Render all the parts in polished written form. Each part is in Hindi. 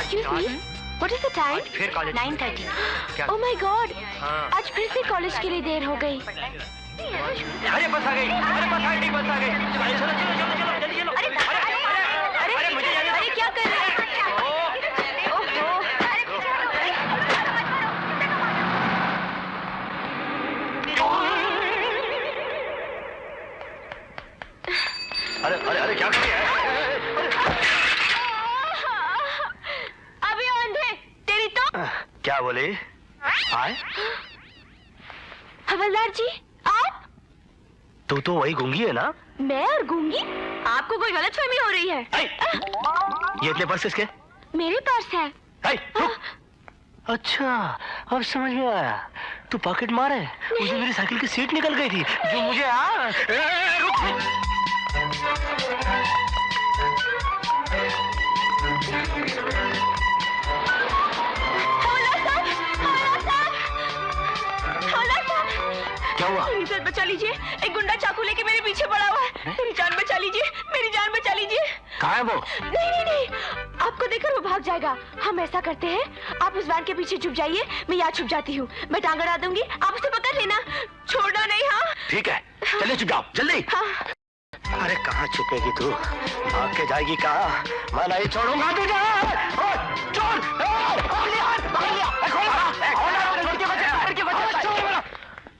Excuse me, what is the time? फिर कॉलेज 9:30. Oh my God! आज फिर से कॉलेज के लिए देर हो गई. अरे बस आ गई, ठीक बस आ गई. चलो चलो चलो चलो जल्दी चलो. अरे मुझे जाने दो. अरे क्या कर रहे हैं? अरे अरे अरे क्या कर रही है? अभी अंधे तेरी तो. क्या बोले? आए? हवलदार जी आप? तू तो वही गूंगी है ना? मैं और गूंगी? आपको कोई गलतफहमी हो रही है. ये इतने पर्स किसके? मेरे पास है. अच्छा अब समझ में आया. तू पॉकेट मारे. उस दिन मेरी साइकिल की सीट निकल गई थी जो मुझे क्या हुआ? मेरी जान बचा लीजिए. एक गुंडा चाकू लेके मेरे पीछे पड़ा हुआ है. मेरी जान बचा लीजिए. मेरी जान बचा लीजिए. कहाँ है वो? नहीं. आपको देखकर वो भाग जाएगा. हम ऐसा करते हैं, आप उस वैन के पीछे छुप जाइए. मैं यहाँ छुप जाती हूँ. मैं टांग अड़ा दूंगी. आप उसे पकड़ लेना. छोड़ना नहीं. हाँ ठीक है. चलिए छुप जाओ जल्दी. हाँ. अरे कहाँ छुपेगी तू? भाग के जाएगी कहाँ? मैं नहीं छोड़ूंगा तुझे. चोर!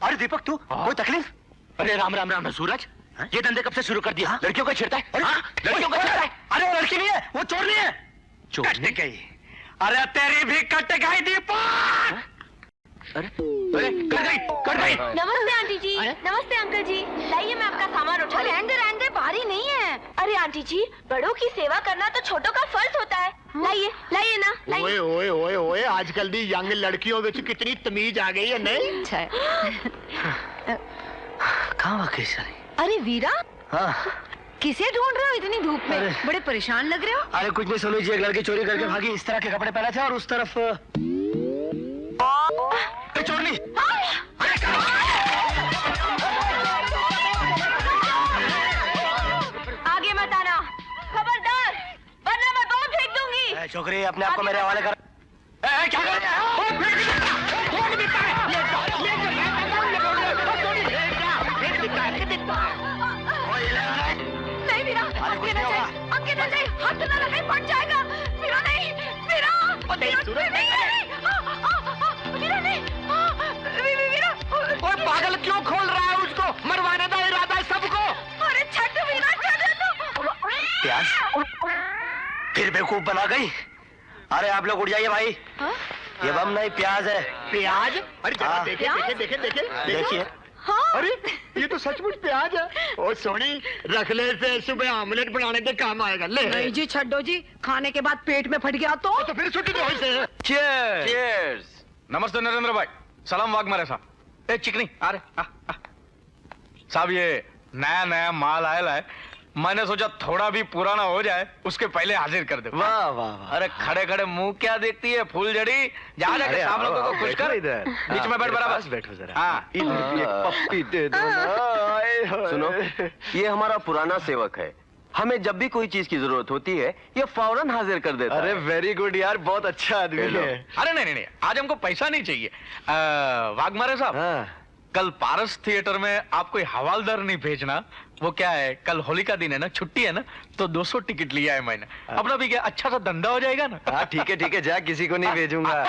अरे दीपक तू कोई तकलीफ? अरे राम राम राम सूरज. ये धंधे कब से शुरू कर दिया? लड़कियों को छेड़ता है. लड़कियों को छेड़ता है. अरे वो लड़की नहीं है, वो चोर नहीं है. चोर नहीं गई. अरे तेरी भी कट गई दीपक. अरे कट गई. नमस्ते आंटी जी. नमस्ते अंकल जी. लाइए मैं आपका सामान उठा. रहने भारी नहीं है. अरे आंटी जी, बड़ों की सेवा करना तो छोटों का फर्ज होता है. लाइए ना. ओए आजकल दी यंग लड़कियों में कितनी तमीज आ गई है नहीं? कहाँ वाकई सारी? अरे वीरा. हाँ. किसे ढूंढ रहे हो इतनी धूप में? बड़े परेशान लग रहे हो. अरे कुछ नहीं सोनू जी, एक लड़की चोरी करके भागी. इस तरह के कपड़े पहने थे और उस तरफ चोरनी. आगे मत आना. खबरदार, वरना मैं बम फेंक दूंगी. छोकरी अपने आप को मेरे हवाले कर. क्या कर रही है? नहीं वीरा, अंके न जाए. हाथ तो ना लगाए, फट जाएगा. वीरा नहीं. वीरा पागल क्यों खोल रहा है उसको? मरवाने का इरादा है सबको. अरे छट वीरा, छट. प्याज फिर बेवकूफ बना गई. अरे आप लोग उठ जाइए भाई. ये बम नहीं प्याज है. प्याज? अरे देखिए. हाँ? अरे ये तो सचमुच प्याज है. ओ सोनी, रख ले से सुबह आमलेट बनाने के काम आएगा. ले. नहीं जी छड्डो जी, खाने के बाद पेट में फट गया तो फिर छुट्टी दो इसे. चीयर्स. नमस्ते नरेंद्र भाई. सलाम वाघमारे साहब. ए चिकनी आ रहे. साहब ये नया माल आया है. मैंने सोचा थोड़ा भी पुराना हो जाए उसके पहले हाजिर कर दे. वाह वाह. अरे खड़े खड़े मुंह क्या देखती है फूल जड़ी. जा जाके साहब लोगों को खुश कर. बीच में बैठ बराबर. बैठो जरा. हाँ. इधर भी एक पप्पी दे दो ना. सुनो, ये हमारा पुराना सेवक है. हमें जब भी कोई चीज की जरूरत होती है ये फौरन हाजिर कर देता है. अरे वेरी गुड यार, बहुत अच्छा आदमी है. अरे नहीं आज हमको पैसा नहीं चाहिए. वाघमारे साहब, कल पारस थिएटर में आप कोई हवालदार नहीं भेजना. वो क्या है, कल होली का दिन है ना, छुट्टी है ना, तो 200 टिकट लिया है मैंने. अपना भी क्या अच्छा सा धंधा हो जाएगा ना. हाँ ठीक है जा, किसी को नहीं भेजूंगा.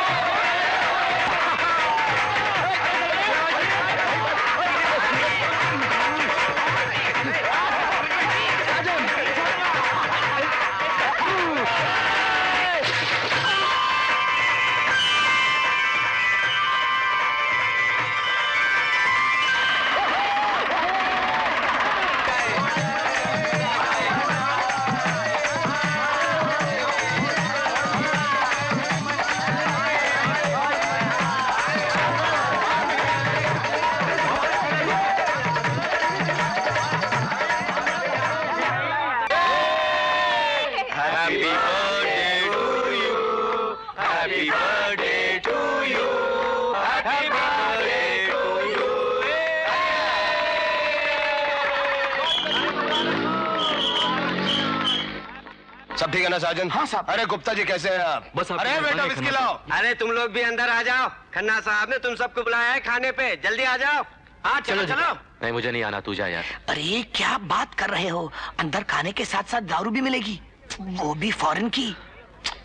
सब ठीक है ना साजन? हाँ साहब। अरे गुप्ता जी कैसे हैं आप? बस अरे बेटा बिस्किट लाओ। अरे तुम लोग भी अंदर आ जाओ, खन्ना साहब ने तुम सबको बुलाया है खाने पे, जल्दी आ जाओ। हाँ चलो चलो। नहीं मुझे नहीं आना, तू जा यार। अरे क्या बात कर रहे हो, अंदर खाने के साथ साथ दारू भी मिलेगी, वो भी फॉरेन की।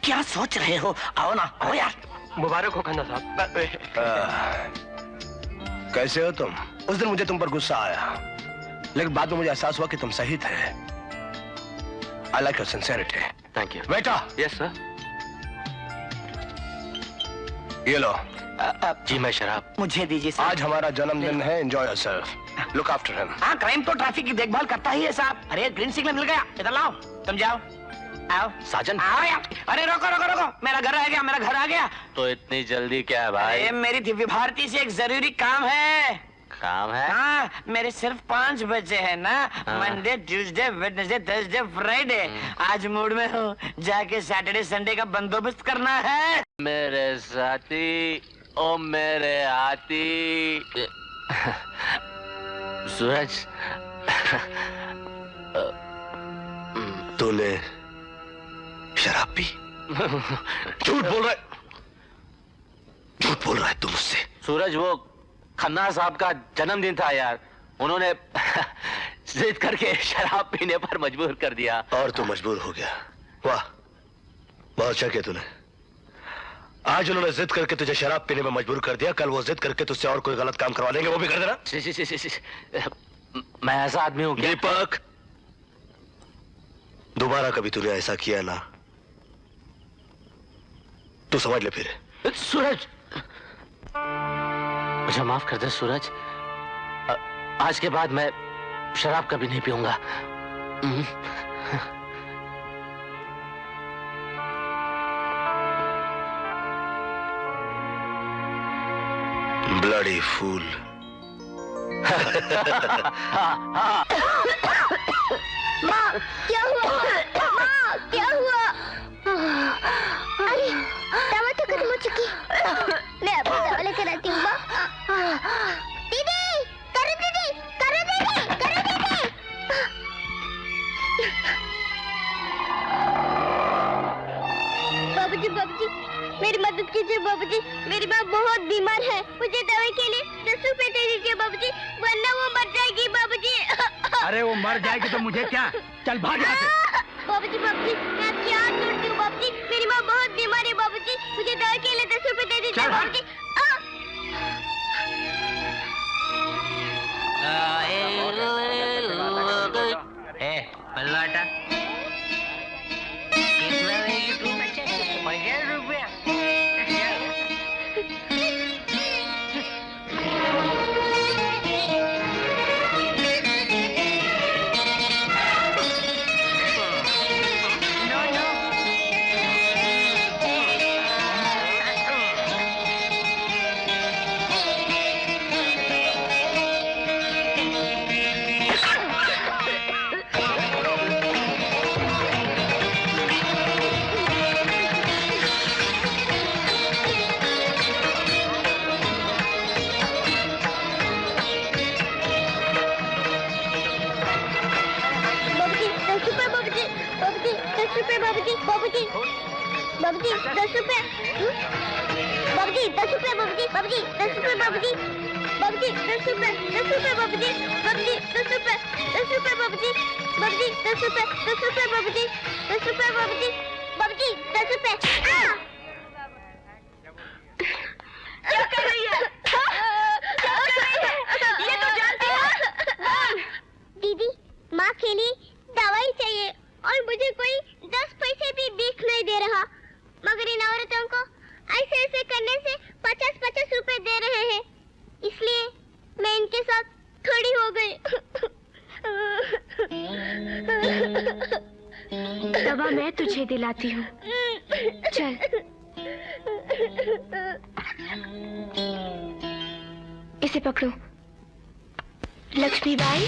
क्या सोच रहे हो, आओ ना, आओ यार। मुबारक हो खन्ना साहब। कैसे हो तुम? उस दिन मुझे तुम पर गुस्सा आया, लेकिन बाद में मुझे एहसास हुआ कि तुम सही थे। I like your sincerity. Thank you. बेटा यस सर। ये लो। जी मैं शराब। मुझे दीजिए सर। आज हमारा जन्मदिन है, enjoy yourself, look after him. हाँ, क्राइम तो ट्रैफिक की देखभाल करता ही है साहब। अरे ग्रीन सिग्नल मिल गया, इधर लाओ, तुम जाओ, आओ साजन। आओ यार। अरे रोको रोको रोको, मेरा घर आ गया, मेरा घर आ गया। तो इतनी जल्दी क्या है भाई? अरे मेरी दिव्य भारती से एक जरूरी काम है। काम है? हाँ, मेरे सिर्फ 5 बजे है ना। हाँ। Monday, Tuesday, Wednesday, Thursday, Friday. आज मूड में हूँ, जाके सैटरडे संडे का बंदोबस्त करना है। मेरे साथी, ओ मेरे हाथी। सूरज, तूने शराब पी? झूठ बोल रहा है, झूठ बोल रहा है तू मुझसे। सूरज वो खन्ना साहब का जन्मदिन था यार, उन्होंने जिद करके शराब पीने पर मजबूर कर दिया। और तू मजबूर हो गया? वाह, बहुत अच्छा किया तूने। आज उन्होंने जिद करके तुझे शराब पीने में मजबूर कर दिया, कल वो जिद करके तुझसे और कोई गलत काम करवा लेंगे, वो भी कर देना। मैं ऐसा आदमी हूँ क्या? दीपक, दोबारा कभी तूने ऐसा किया ना, तू समझ ले फिर। सूरज, मुझे माफ कर दे सूरज, आज के बाद मैं शराब कभी नहीं पीऊंगा। Bloody fool. माँ क्या हुआ? माँ क्या हुआ? अरे दवा तो खत्म हो चुकी। मैं अपनी दवा लेकर आती हूँ माँ। दीदी, करो दीदी, करो दीदी, करो दीदी। बाबूजी, बाबूजी, मेरी मदद कीजिए बाबूजी, मेरी माँ बहुत बीमार है, मुझे दवाई के लिए 10 रुपए दे दीजिए बाबूजी, वरना वो मर जाएगी बाबूजी। अरे वो मर जाएगी तो मुझे क्या, चल भाग यहाँ से। बाबूजी, बाबूजी, मैं आपकी हाथ जोड़ती हूँ बाबूजी, मेरी माँ बहुत बीमार है बाबूजी, मुझे दवाई के लिए 10 रुपए दे दीजिए बाबूजी। पल्लाटा कितना देगी तू? 50 रुपया। बाबूजी, बाबूजी 10 रुपए। बाबूजी 10 रुपए, बाबूजी, बाबूजी 10 रुपए, बाबूजी, बाबूजी 10 रुपए, 10 रुपए बाबूजी, बाबूजी 10 रुपए, 10 रुपए बाबूजी, बाबूजी 10 रुपए, 10 रुपए बाबूजी, 10 रुपए बाबूजी, बाबूजी 10 रुपए। क्या कर रही है? क्या कर रही है? ये तो जानती है। दीदी, माँ के लिए दवाई चाहिए और मुझे कोई 10 पैसे भी भीख नहीं दे रहा, मगर इन औरतों को ऐसे ऐसे करने से 50-50 रुपए दे रहे हैं, इसलिए मैं इनके साथ खड़ी हो गई। दवा मैं तुझे दिलाती हूँ, चल। इसे पकड़ो। लक्ष्मीबाई,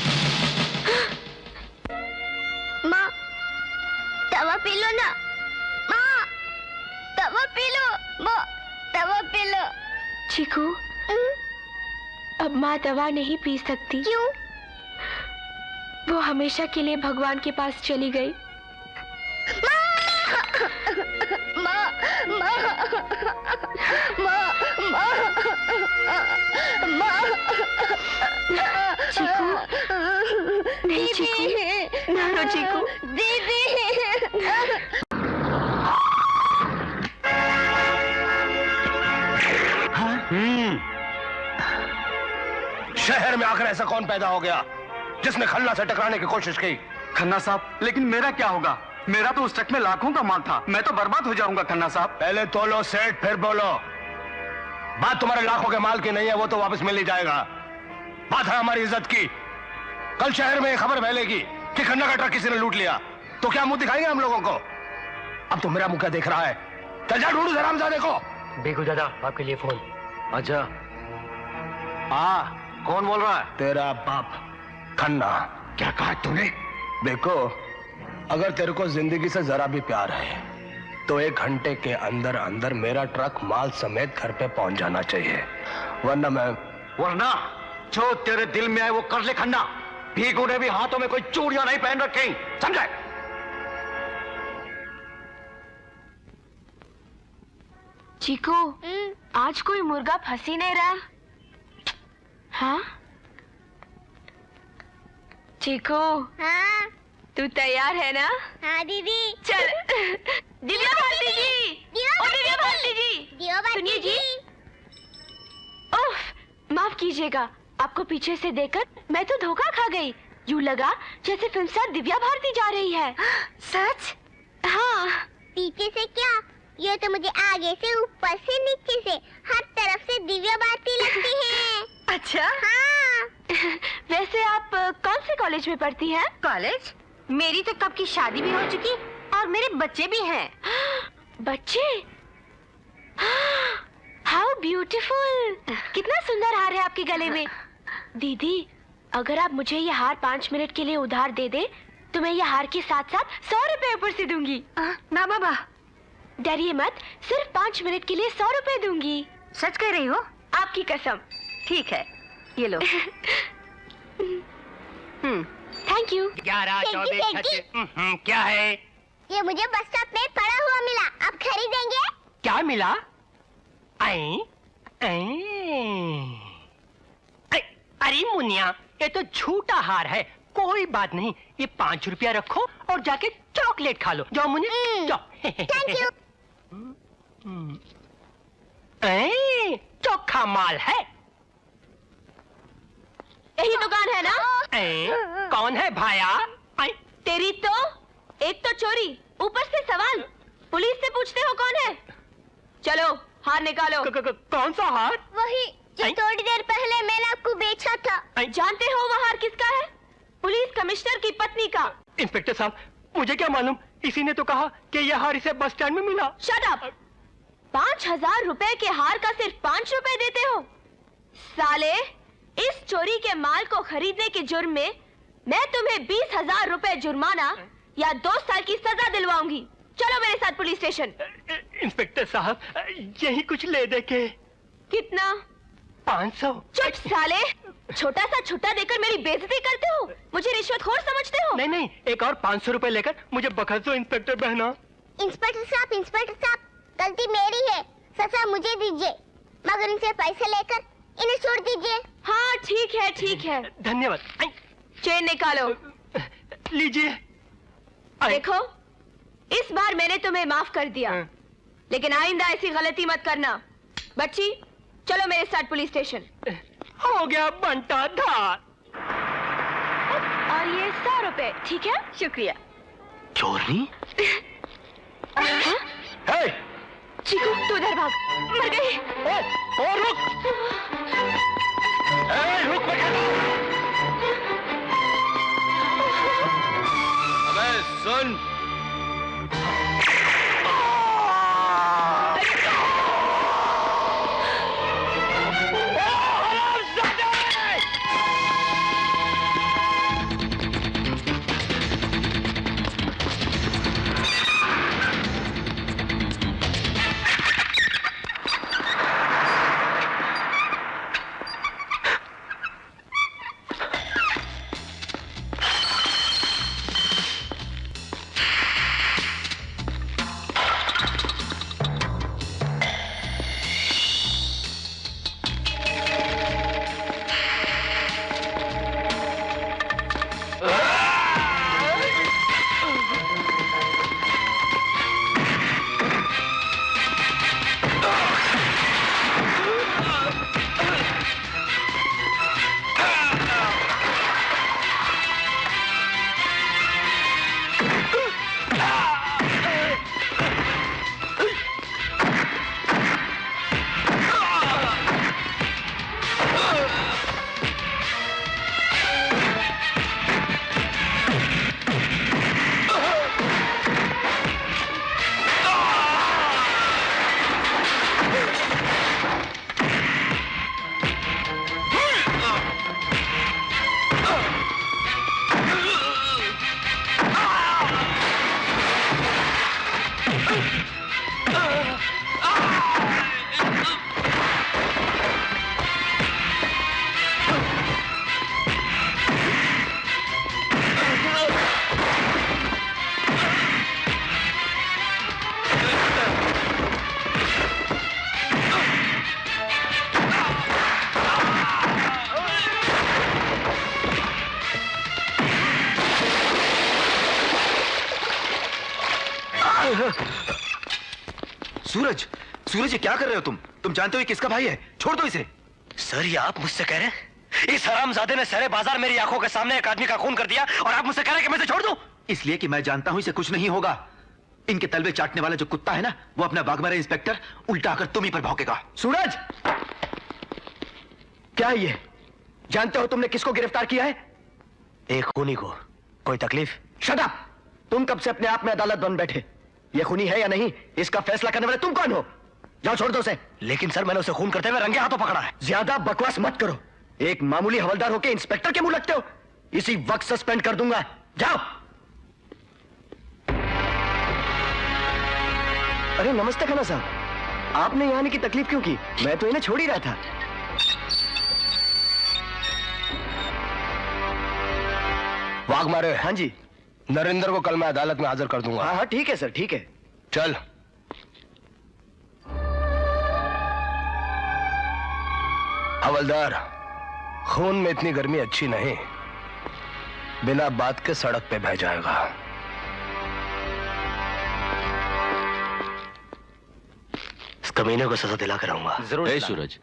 माँ दवा पी लो ना, माँ दवा पी लो, माँ दवा पी लो। चीकू, अब माँ दवा नहीं पी सकती। क्यों? वो हमेशा के लिए भगवान के पास चली गई। माँ! चीकू, नहीं चीकू, ना रो चीकू। दीदी शहर में आकर ऐसा कौन पैदा हो गया जिसने खन्ना से टकराने की कोशिश की? खन्ना साहब, लेकिन मेरा क्या होगा? मेरा तो उस ट्रक में लाखों का माल था, मैं तो बर्बाद हो जाऊंगा खन्ना साहब। पहले तोलो सेठ, फिर बोलो। बात तुम्हारे लाखों के माल की नहीं है, वो तो वापस मिल ही जाएगा। बात है हमारी इज्जत की। कल शहर में खबर फैलेगी कि खन्ना का ट्रक किसी ने लूट लिया, तो क्या मुंह दिखाएंगे हम लोगों को? अब तो मेरा मुंह क्या देख रहा है? चल जा ढूंढू हरामजादे को। बेगू दादा, आपके लिए फोन। अच्छा, हाँ, कौन बोल रहा है? तेरा बाप खन्ना। क्या कहा तूने? देखो, अगर तेरे को जिंदगी से जरा भी प्यार है तो 1 घंटे के अंदर अंदर मेरा ट्रक माल समेत घर पे पहुंच जाना चाहिए, वरना जो तेरे दिल में आए वो कर ले खन्ना। भीगू ने भी हाथों में कोई चूड़ियां नहीं पहन रखी, समझे? चीकू, आज कोई मुर्गा फंसी नहीं रहा। हाँ चीकू, हाँ तू तैयार है ना? हाँ दीदी। चल। दिव्या भारती जी, ओ दिव्या भारती जी, सुनिए जी। ओह, माफ कीजिएगा, आपको पीछे से देखकर मैं तो धोखा खा गई। यूं लगा जैसे फिल्म स्टार दिव्या भारती जा रही है। सच? हाँ। पीछे से क्या? ये तो मुझे आगे से, ऊपर से, नीचे से, हर तरफ से दिव्या भारती लगती है। अच्छा, हाँ। वैसे आप कौन से कॉलेज में पढ़ती हैं? कॉलेज? मेरी तो कब की शादी भी हो चुकी और मेरे बच्चे भी हैं। बच्चे? How beautiful! कितना सुंदर हार है आपके गले में। दीदी, अगर आप मुझे ये हार 5 मिनट के लिए उधार दे दे तो मैं ये हार के साथ साथ 100 रुपए ऊपर से दूंगी। ना बाबा, डरिए मत, सिर्फ 5 मिनट के लिए 100 रुपए दूंगी। सच कह रही हो? आपकी कसम। ठीक है, ये लो। Thank you. 11, 24, 26। क्या है? ये मुझे बस स्टॉप में पड़ा हुआ मिला, आप खरीदेंगे? क्या मिला? अरे मुनिया, ये तो झूठा हार है। कोई बात नहीं, ये 5 रुपया रखो और जाके चॉकलेट खा लो। जाओ मुनिया, जाओ। Thank you. चोखा माल है। यही दुकान है ना? कौन है भाया? तेरी तो एक तो चोरी, ऊपर से सवाल। पुलिस से पूछते हो कौन है? चलो हार निकालो। कौन सा हार? वही जो थोड़ी देर पहले मैंने आपको बेचा था। जानते हो वो हार किसका है? पुलिस कमिश्नर की पत्नी का। इंस्पेक्टर साहब, मुझे क्या मालूम, इसी ने तो कहा कि यह हार इसे बस स्टैंड में मिला। Shut up! 5000 रुपए के हार का सिर्फ 5 रुपए देते हो? साले, इस चोरी के माल को खरीदने के जुर्म में मैं तुम्हें 20,000 रुपए जुर्माना या 2 साल की सजा दिलवाऊंगी। चलो मेरे साथ पुलिस स्टेशन। इंस्पेक्टर साहब, यही कुछ ले दे के। कितना? 500। चुप साले, छोटा सा छुट्टा देकर मेरी बेइज्जती करते हो? मुझे रिश्वतखोर समझते हो? नहीं नहीं, एक और 500 रुपए लेकर मुझे बखश दो इंस्पेक्टर बहना। इंस्पेक्टर साहब, गलती मेरी है, सजा मुझे दीजिए, मगर इनसे पैसे लेकर इन्हें छोड़ दीजिए। हाँ ठीक है। धन्यवाद। चेन निकालो। लीजिए। देखो, इस बार मैंने तुम्हें माफ कर दिया, लेकिन आइंदा ऐसी गलती मत करना। बच्ची, चलो मेरे साथ पुलिस स्टेशन। हो गया बंटा धार। और ये 100 रुपए, ठीक है? शुक्रिया। चोरनी? हाँ? चीकू, तू उधर भाग, मर गई। रुक! रुक अबे सुन, सूरज, सूरज ये क्या कर रहे हो तुम जानते हो ये किसका भाई है? छोड़ दो इसे। सर ये आप मुझसे कह रहे हैं? इस हरामजादे ने सारे बाजार मेरी आंखों के सामने एक आदमी का खून कर दिया और आप मुझसे कह रहे हैं कि मैं इसे छोड़ दूं? इसलिए कि मैं जानता हूं इसे कुछ नहीं होगा। इनके तलवे चाटने वाला जो कुत्ता है ना, वो अपना वाघमारा इंस्पेक्टर उल्टा आकर तुम ही पर भौंकेगा। सूरज, क्या है ये? जानते हो तुमने किसको गिरफ्तार किया है? एक खूनी को। कोई तकलीफ? Shut up! तुम कब से अपने आप में अदालत बन बैठे? ये खूनी है या नहीं, इसका फैसला करने वाले तुम कौन हो? जाओ छोड़ दो उसे। लेकिन सर मैंने उसे खून करते हुए रंगे हाथों पकड़ा है। ज्यादा बकवास मत करो। एक मामूली हवलदार होके इंस्पेक्टर के मुंह लगते हो? इसी वक्त सस्पेंड कर दूंगा। जाओ। अरे नमस्ते खन्ना साहब, आपने यहाँ आने की तकलीफ क्यों की? मैं तो इन्हें छोड़ ही रहा था। वाघमारे। हाँ जी। नरेंद्र को कल मैं अदालत में हाजिर कर दूंगा। हाँ हाँ ठीक है सर, ठीक है। चल। हवलदार, खून में इतनी गर्मी अच्छी नहीं, बिना बात के सड़क पे बह जाएगा। इस कमीने को सजा दिला कर आऊंगा। जरूर। ए सूरज,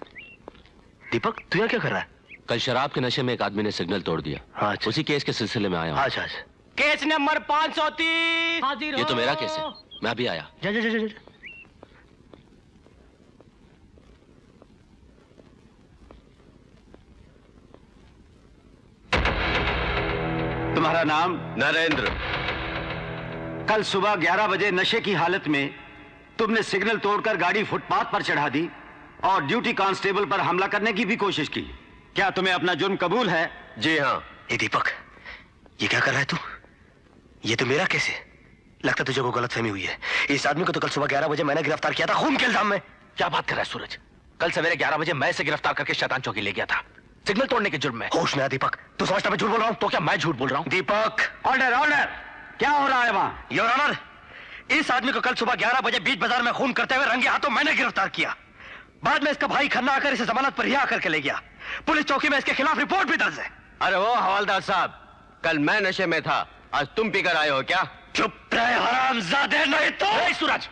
दीपक तू यहाँ क्या कर रहा है? कल शराब के नशे में एक आदमी ने सिग्नल तोड़ दिया। हाँ, उसी केस के सिलसिले में आया हूं। अच्छा अच्छा। केस नंबर 530 हाजिर हो। ये तो मेरा केस है, मैं अभी आया। जा जा जा जा। तुम्हारा नाम? नरेंद्र। कल सुबह 11 बजे नशे की हालत में तुमने सिग्नल तोड़कर गाड़ी फुटपाथ पर चढ़ा दी और ड्यूटी कांस्टेबल पर हमला करने की भी कोशिश की। क्या तुम्हें अपना जुर्म कबूल है? जी हाँ। ए दीपक, ये क्या कर रहा है तू? ये तो मेरा केस है। लगता तुझे को गलतफहमी हुई है। इस आदमी को तो कल सुबह 11 बजे मैंने गिरफ्तार किया था खून के इल्जाम में। क्या बात कर रहा है सूरज? कल सवेरे 11 बजे मैं इसे गिरफ्तार करके शैतान चौकी ले गया था, सिग्नल तोड़ने के जुर्म में। होश में आ दीपक, तू समझता मैं झूठ बोल रहा हूं? तो क्या मैं झूठ बोल रहा हूं? दीपक। ऑर्डर ऑर्डर, क्या हो रहा है वहां? योर ऑनर, इस आदमी को कल सुबह 11 बजे बीच बाजार में खून करते हुए रंगे हाथों मैंने गिरफ्तार किया। बाद में इसका भाई खन्ना आकर इसे जमानत पर रिहा करके ले गया। पुलिस चौकी में इसके खिलाफ रिपोर्ट भी दर्ज है। अरे वो हवलदार साहब, कल मैं नशे में था, आज तुम पीकर आए हो क्या? चुप रहे हरामजादे, नहीं तो। सूरज,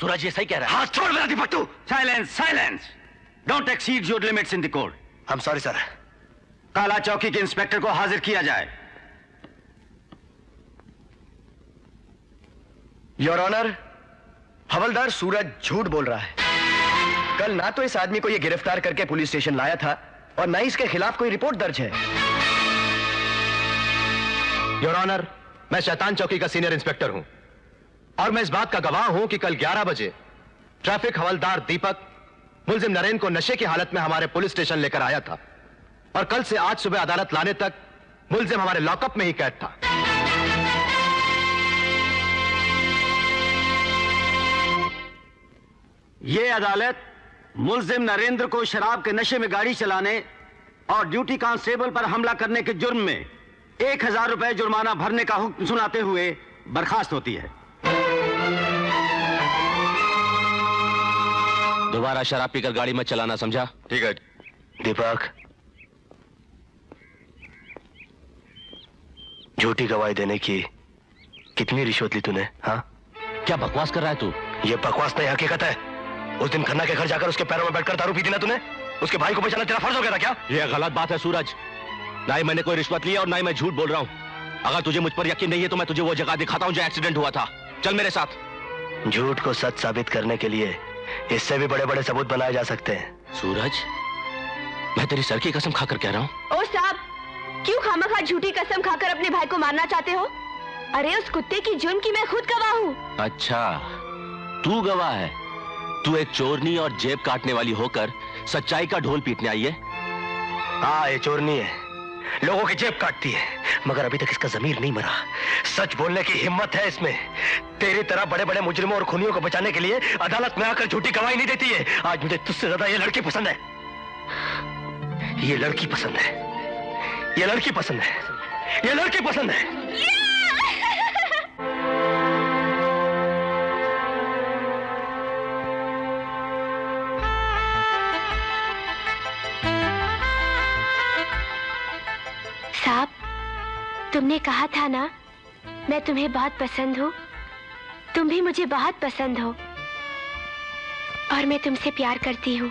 सूरज ये सही कह रहा है। हाथ छोड़ मेरा दीपक तू। Silence silence, don't exceed your limits in the court. I am sorry sir. काला चौकी के इंस्पेक्टर को हाजिर किया जाए। योर ऑनर, हवलदार सूरज झूठ बोल रहा है। कल ना तो इस आदमी को यह गिरफ्तार करके पुलिस स्टेशन लाया था और ना ही इसके खिलाफ कोई रिपोर्ट दर्ज है। योर ऑनर, मैं शैतान चौकी का सीनियर इंस्पेक्टर हूं और मैं इस बात का गवाह हूं कि कल 11 बजे ट्रैफिक हवलदार दीपक मुलजिम नरेंद्र को नशे की हालत में हमारे पुलिस स्टेशन लेकर आया था और कल से आज सुबह अदालत लाने तक मुलजिम हमारे लॉकअप में ही कैद था। ये अदालत मुलजिम नरेंद्र को शराब के नशे में गाड़ी चलाने और ड्यूटी कांस्टेबल पर हमला करने के जुर्म में 1000 रुपए जुर्माना भरने का हुक्म सुनाते हुए बर्खास्त होती है। दोबारा शराब पीकर गाड़ी मत चलाना, समझा? ठीक है। दीपक, झूठी गवाही देने की कितनी रिश्वत ली तूने? हाँ, क्या बकवास कर रहा है तू? ये बकवास नहीं, हकीकत है। उस दिन खन्ना के घर जाकर उसके पैरों में बैठकर दारू पी थी ना तूने? उसके भाई को बचाना तेरा फर्ज हो गया था क्या? ये गलत बात है सूरज। ना ही मैंने कोई रिश्वत ली है और ना ही मैं झूठ बोल रहा हूं। अगर तुझे मुझ पर यकीन नहीं है तो मैं तुझे वो जगह दिखाता हूं जो एक्सीडेंट हुआ था। चल मेरे साथ। झूठ को सच साबित करने के लिए इससे भी बड़े बड़े सबूत बनाए जा सकते हैं। सूरज, मैं तेरी सर की कसम खाकर कह रहा हूं। ओ साहब, क्यों खामखा झूठी कसम खाकर अपने भाई को मारना चाहते हो? अरे उस कुत्ते की जुर्म की मैं खुद गवाह हूँ। अच्छा, तू गवाह है? तू एक चोरनी और जेब काटने वाली होकर सच्चाई का ढोल पीटने आई है? हाँ, ये चोरनी है, लोगों की जेब काटती है, मगर अभी तक इसका जमीर नहीं मरा। सच बोलने की हिम्मत है इसमें। तेरी तरह बड़े बड़े मुजरिमों और खूनियों को बचाने के लिए अदालत में आकर झूठी गवाही नहीं देती है। आज मुझे तुझसे ज्यादा ये लड़की पसंद है। ये लड़की पसंद है, ये लड़की पसंद है, ये लड़की पसंद है। साहब, तुमने कहा था ना मैं तुम्हें बहुत पसंद हूँ। तुम भी मुझे बहुत पसंद हो और मैं तुमसे प्यार करती हूँ।